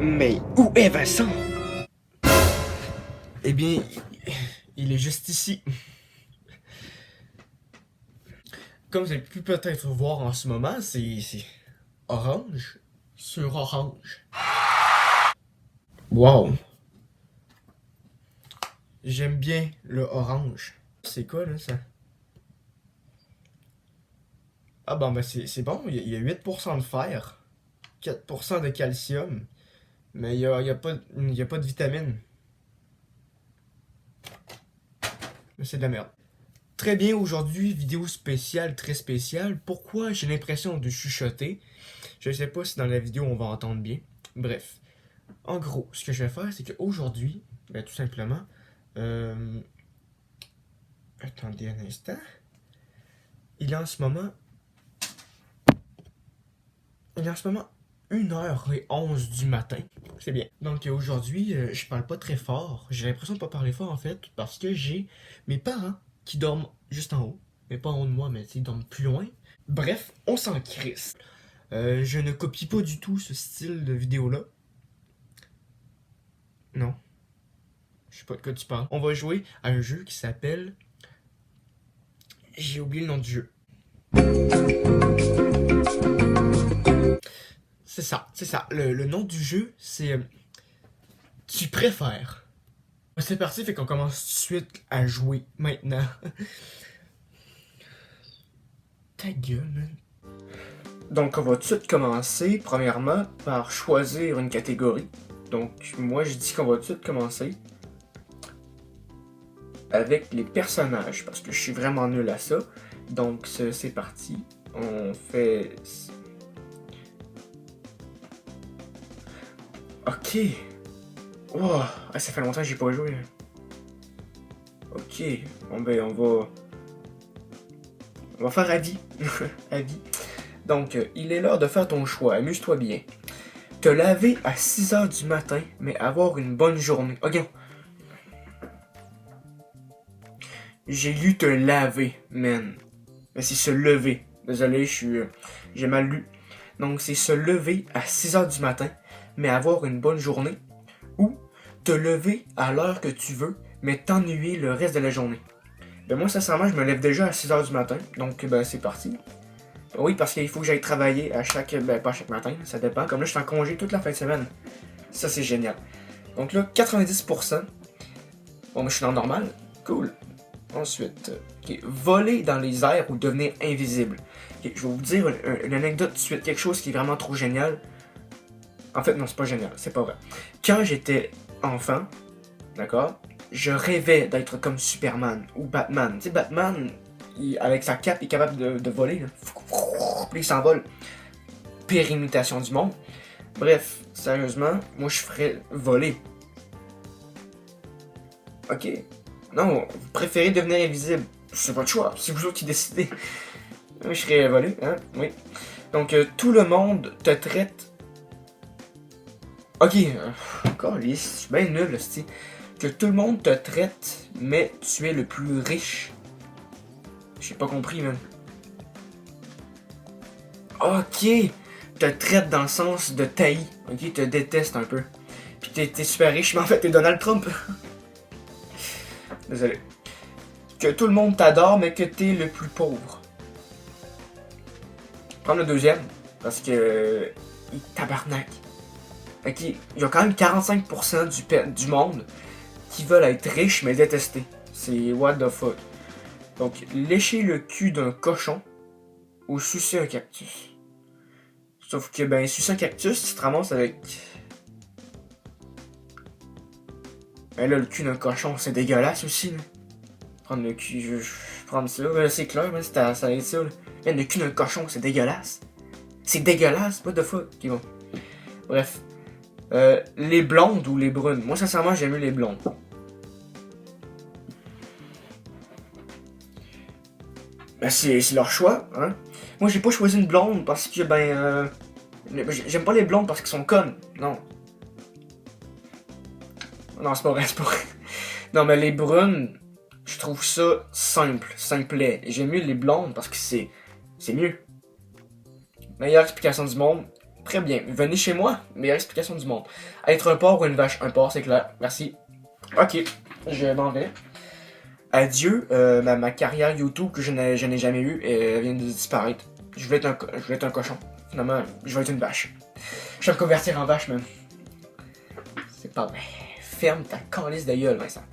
Mais où est Vincent? Eh bien, il est juste ici. Comme vous avez pu peut-être voir en ce moment, c'est orange sur orange. Wow. J'aime bien le orange. C'est quoi là ça? Ah bon, ben c'est bon, il y a 8% de fer, 4% de calcium, mais il y a pas de vitamine. Mais c'est de la merde. Très bien, aujourd'hui, vidéo spéciale, très spéciale. Pourquoi j'ai l'impression de chuchoter? Je sais pas si dans la vidéo on va entendre bien. Bref, en gros, ce que je vais faire, c'est qu'aujourd'hui, ben, tout simplement, euh, attendez un instant. Il est en ce moment, il est en ce moment 1h11 du matin. C'est bien. Donc aujourd'hui, je parle pas très fort. J'ai l'impression de pas parler fort en fait, parce que j'ai mes parents qui dorment juste en haut. Mais pas en haut de moi, mais ils dorment plus loin. Bref, on s'en crisse. Je ne copie pas du tout ce style de vidéo-là. Non, je sais pas de quoi tu parles. On va jouer à un jeu qui s'appelle... J'ai oublié le nom du jeu. C'est ça. Le nom du jeu, c'est... Tu préfères. C'est parti, fait qu'on commence tout de suite à jouer maintenant. Ta gueule, man. Donc, on va tout de suite commencer, premièrement, par choisir une catégorie. Donc, moi, je dis qu'on va tout de suite commencer avec les personnages, parce que je suis vraiment nul à ça. Donc, c'est parti. On fait... Ok. Oh, ça fait longtemps que j'ai pas joué. Ok. Bon, ben, on va faire Adi. Adi. Donc, il est l'heure de faire ton choix. Amuse-toi bien. Te laver à 6h du matin, mais avoir une bonne journée. Ok. J'ai lu te laver, man. Mais c'est se lever. Désolé, j'ai mal lu. Donc, c'est se lever à 6h du matin, mais avoir une bonne journée. Ou te lever à l'heure que tu veux, mais t'ennuyer le reste de la journée. Ben moi, sincèrement, je me lève déjà à 6h du matin. Donc, ben, c'est parti. Oui, parce qu'il faut que j'aille travailler à chaque... Ben, pas chaque matin, ça dépend. Comme là, je suis en congé toute la fin de semaine. Ça, c'est génial. Donc là, 90%. Bon, moi, je suis dans le normal. Cool. Ensuite, okay. Voler dans les airs ou devenir invisible. Okay, je vais vous dire une anecdote tout de suite. Quelque chose qui est vraiment trop génial. En fait, non, c'est pas génial. C'est pas vrai. Quand j'étais enfant, d'accord, je rêvais d'être comme Superman ou Batman. Tu sais, Batman, avec sa cape, il est capable de voler. Là. Puis il s'envole. Pire imitation du monde. Bref, sérieusement, moi je ferais voler. Ok. Non, vous préférez devenir invisible. C'est votre choix, c'est vous autres qui décidez. Moi je serais volé, hein, oui. Donc tout le monde te traite... Ok, je suis bien nul, là, c'ti. Que tout le monde te traite, mais tu es le plus riche. J'ai pas compris, man. Ok, te traite dans le sens de taillis. Ok, te déteste un peu. Puis t'es super riche, mais en fait t'es Donald Trump. Désolé. Que tout le monde t'adore, mais que t'es le plus pauvre. Prends le deuxième, parce que... il tabarnak. Ok, il y a quand même 45% du monde qui veulent être riches, mais détestés. C'est what the fuck. Donc, lécher le cul d'un cochon ou sucer un cactus. Sauf que, ben, sucer un cactus, tu te ramasses avec... Ben là, le cul d'un cochon, c'est dégueulasse aussi, là. Prendre le cul, je prendre ça, ben, c'est clair, mais ça va être ça, là. Ben, le cul d'un cochon, c'est dégueulasse. C'est dégueulasse, what the fuck. Ok, bon. Bref. Les blondes ou les brunes? Moi, sincèrement, j'aime mieux les blondes. Ben, c'est leur choix, hein. Moi, j'ai pas choisi une blonde parce que, ben, j'aime pas les blondes parce qu'ils sont connes. Non. Non, c'est pas vrai, c'est pas vrai. Non, mais les brunes, je trouve ça simplet. J'aime mieux les blondes parce que c'est mieux. Meilleure explication du monde. Très bien. Venez chez moi. Meilleure explication du monde. Être un porc ou une vache? Un porc, c'est clair. Merci. Ok. Je m'en vais. Adieu. Ma carrière YouTube que je n'ai jamais eue, elle vient de disparaître. Je voulais être un cochon. Finalement, je vais être une vache. Je vais me convertir en vache, même. C'est pas vrai. Ferme ta calice de gueule, Vincent.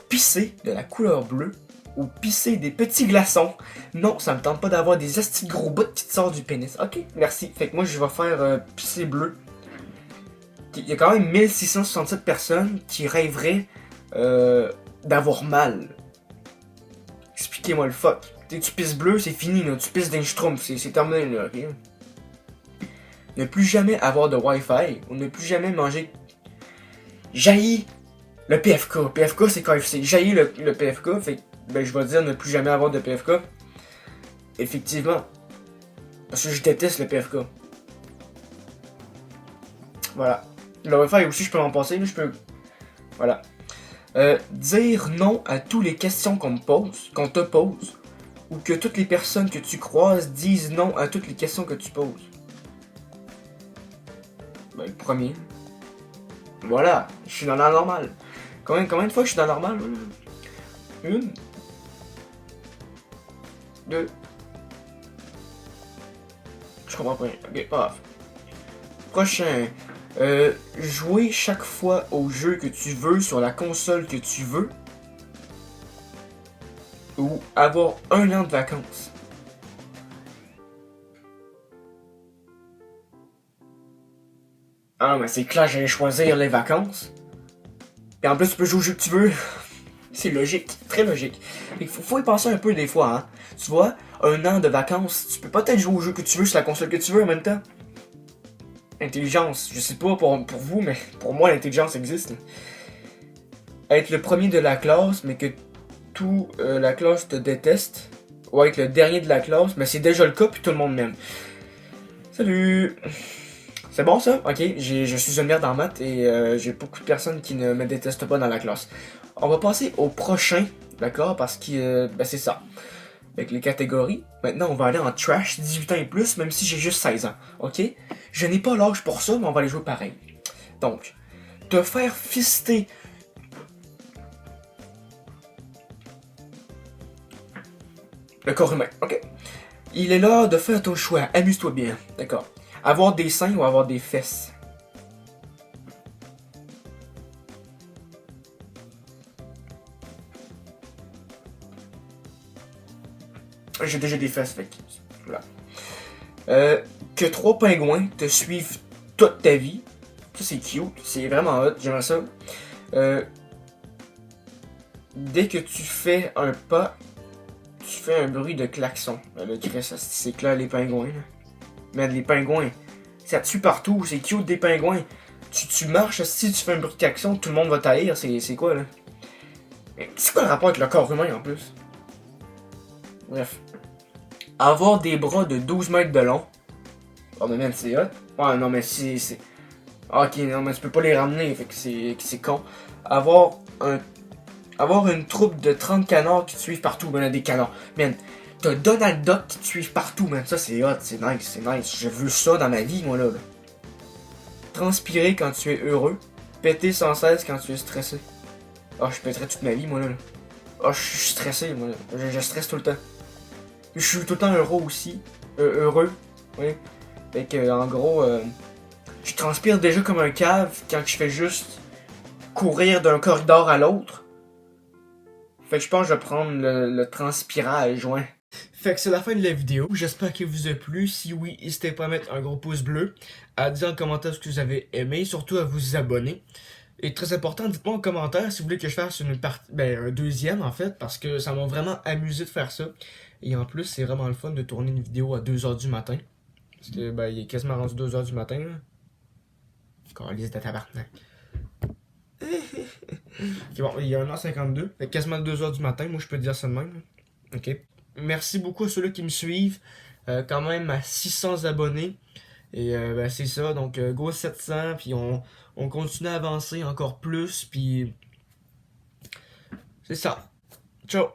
Pisser de la couleur bleue ou pisser des petits glaçons. Non, ça me tente pas d'avoir des astis de gros bouts qui te sortent du pénis. Ok, merci. Fait que moi, je vais faire pisser bleu. Il y a quand même 1667 personnes qui rêveraient d'avoir mal. Expliquez-moi le fuck. Tu pisses bleu, c'est fini, là. Tu pisses d'un schtroumpf, c'est terminé, là, ok? Ne plus jamais avoir de Wi-Fi ou ne plus jamais manger. Jaillit le PFK. PFK, c'est KFC. Jaillit le PFK, fait que ben, je vais dire ne plus jamais avoir de PFK. Effectivement. Parce que je déteste le PFK. Voilà. Le Wi-Fi aussi, je peux m'en passer, mais je peux. Voilà. Dire non à toutes les questions qu'on te pose, ou que toutes les personnes que tu croises disent non à toutes les questions que tu poses. Ben, le premier. Voilà, je suis dans la normale. Combien de fois je suis dans la normale? Une. Deux. Je comprends pas. Ok, pas grave. Prochain. Jouer chaque fois au jeu que tu veux sur la console que tu veux. Ou avoir un an de vacances. Ah, mais c'est clair, j'allais choisir les vacances. Et en plus, tu peux jouer au jeu que tu veux. C'est logique, très logique. Il faut y penser un peu des fois, hein. Tu vois, un an de vacances, tu peux peut-être jouer au jeu que tu veux sur la console que tu veux en même temps. Intelligence, je sais pas pour vous, mais pour moi, l'intelligence existe. Être le premier de la classe, mais que toute la classe te déteste. Ou être le dernier de la classe, mais c'est déjà le cas, puis tout le monde m'aime. Salut! C'est bon ça? Ok, je suis une merde en maths et j'ai beaucoup de personnes qui ne me détestent pas dans la classe. On va passer au prochain, d'accord? Parce que ben c'est ça. Avec les catégories. Maintenant, on va aller en trash 18 ans et plus, même si j'ai juste 16 ans. Ok? Je n'ai pas l'âge pour ça, mais on va aller jouer pareil. Donc, te faire fister. Le corps humain, ok? Il est l'heure de faire ton choix. Amuse-toi bien, d'accord? Avoir des seins ou avoir des fesses? J'ai déjà des fesses, fait que voilà. Que 3 pingouins te suivent toute ta vie. Ça, c'est cute. C'est vraiment hot. J'aimerais ça. Dès que tu fais un pas, tu fais un bruit de klaxon. Le Chris, c'est clair, les pingouins. Là. Mais les pingouins, ça tue partout. C'est cute, des pingouins. Tu marches, si tu fais un bruit de klaxon, tout le monde va t'haïr. C'est quoi, là? C'est quoi le rapport avec le corps humain, en plus? Bref. Avoir des bras de 12 mètres de long. Oh, mais man, c'est hot. Ouais, non, mais c'est. Ok, non, mais tu peux pas les ramener, fait que c'est con. Avoir une troupe de 30 canards qui te suivent partout, man, des canards. Man, t'as Donald Duck qui te suivent partout, man. Ça, c'est hot, c'est nice. Je veux ça dans ma vie, moi, là. Transpirer quand tu es heureux. Péter sans cesse quand tu es stressé. Ah, je pèterais toute ma vie, moi, là. Ah, je suis stressé, moi, là. Je stresse tout le temps. Je suis tout le temps heureux aussi. Heureux. Oui. Fait que, en gros, je transpire déjà comme un cave quand je fais juste courir d'un corridor à l'autre. Fait que je pense que je vais prendre le transpirage, ouais. Fait que c'est la fin de la vidéo. J'espère qu'elle vous a plu. Si oui, n'hésitez pas à mettre un gros pouce bleu, à dire en commentaire ce que vous avez aimé, surtout à vous abonner. Et très important, dites-moi en commentaire si vous voulez que je fasse un deuxième en fait, parce que ça m'a vraiment amusé de faire ça. Et en plus, c'est vraiment le fun de tourner une vidéo à 2h du matin. Parce que il est quasiment rendu 2h du matin. Calisse de tabarnak. Ok, bon, il est 1h52. Fait quasiment 2h du matin, moi je peux dire ça de même. Ok. Merci beaucoup à ceux-là qui me suivent. Quand même à 600 abonnés. Et c'est ça, donc go 700, puis on continue à avancer encore plus, puis c'est ça. Ciao!